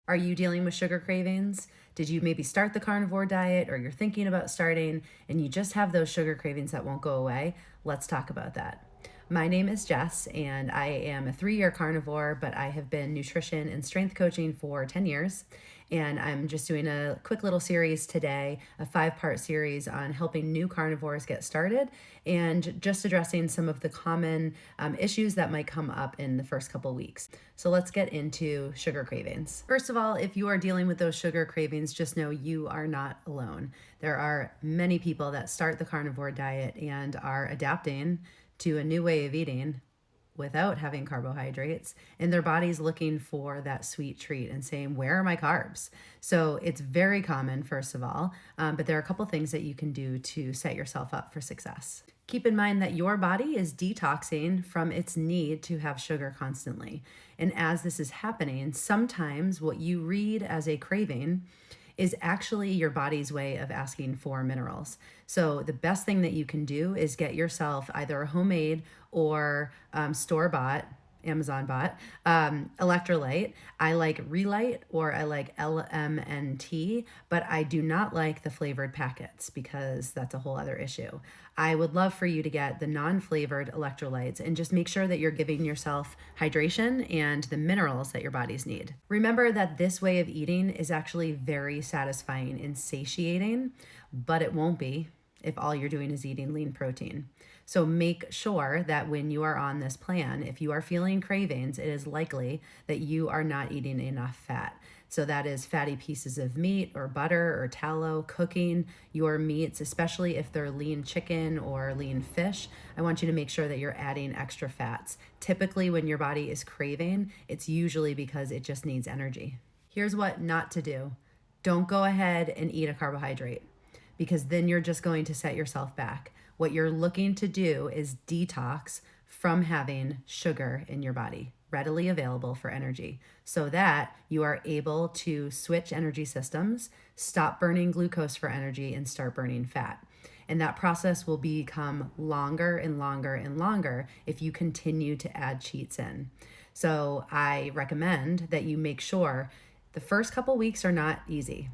Are you dealing with sugar cravings? Did you maybe start the carnivore diet or you're thinking about starting and you just have those sugar cravings that won't go away? Let's talk about that. My name is Jess and I am a 3-year carnivore, but I have been nutrition and strength coaching for 10 years. And I'm just doing a quick little series today, a 5-part series on helping new carnivores get started and just addressing some of the common issues that might come up in the first couple weeks. So let's get into sugar cravings. First of all, if you are dealing with those sugar cravings, just know you are not alone. There are many people that start the carnivore diet and are adapting to a new way of eating without having carbohydrates, and their body's looking for that sweet treat and saying, where are my carbs? So it's very common, first of all, but there are a couple things that you can do to set yourself up for success. Keep in mind that your body is detoxing from its need to have sugar constantly. And as this is happening, sometimes what you read as a craving is actually your body's way of asking for minerals. So the best thing that you can do is get yourself either a homemade or store-bought, Amazon bought, electrolyte. I like Relight or I like LMNT, but I do not like the flavored packets because that's a whole other issue. I would love for you to get the non-flavored electrolytes and just make sure that you're giving yourself hydration and the minerals that your bodies need. Remember that this way of eating is actually very satisfying and satiating, but it won't be if all you're doing is eating lean protein. So make sure that when you are on this plan, if you are feeling cravings, it is likely that you are not eating enough fat. So that is fatty pieces of meat or butter or tallow, cooking your meats, especially if they're lean chicken or lean fish. I want you to make sure that you're adding extra fats. Typically, when your body is craving, it's usually because it just needs energy. Here's what not to do. Don't go ahead and eat a carbohydrate, because then you're just going to set yourself back. What you're looking to do is detox from having sugar in your body, readily available for energy, so that you are able to switch energy systems, stop burning glucose for energy, and start burning fat. And that process will become longer and longer and longer if you continue to add cheats in. So I recommend that you make sure the first couple weeks are not easy.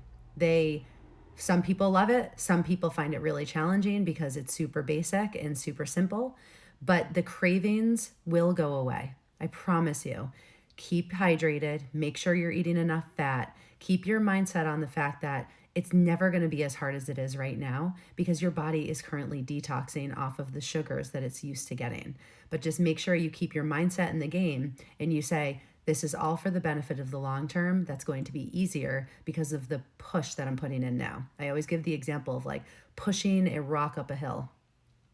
Some people love it. Some people find it really challenging because it's super basic and super simple, but the cravings will go away. I promise you. Keep hydrated, make sure you're eating enough fat, keep your mindset on the fact that it's never going to be as hard as it is right now because your body is currently detoxing off of the sugars that it's used to getting. But just make sure you keep your mindset in the game and you say, this is all for the benefit of the long term. That's going to be easier because of the push that I'm putting in now. I always give the example of like pushing a rock up a hill.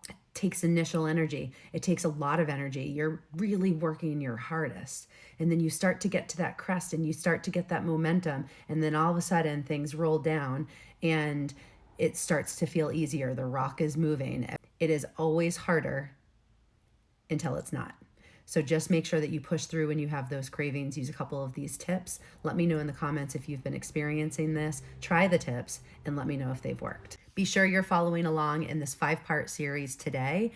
It takes initial energy. It takes a lot of energy. You're really working your hardest. And then you start to get to that crest and you start to get that momentum. And then all of a sudden things roll down and it starts to feel easier. The rock is moving. It is always harder until it's not. So just make sure that you push through when you have those cravings. Use a couple of these tips. Let me know in the comments if you've been experiencing this. Try the tips and let me know if they've worked. Be sure you're following along in this 5-part series today,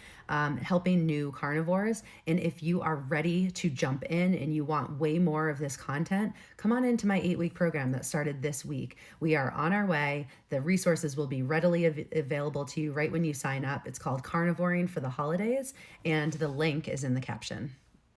helping new carnivores. And if you are ready to jump in and you want way more of this content, come on into my 8-week program that started this week. We are on our way. The resources will be readily available to you right when you sign up. It's called Carnivoring for the Holidays, and the link is in the caption.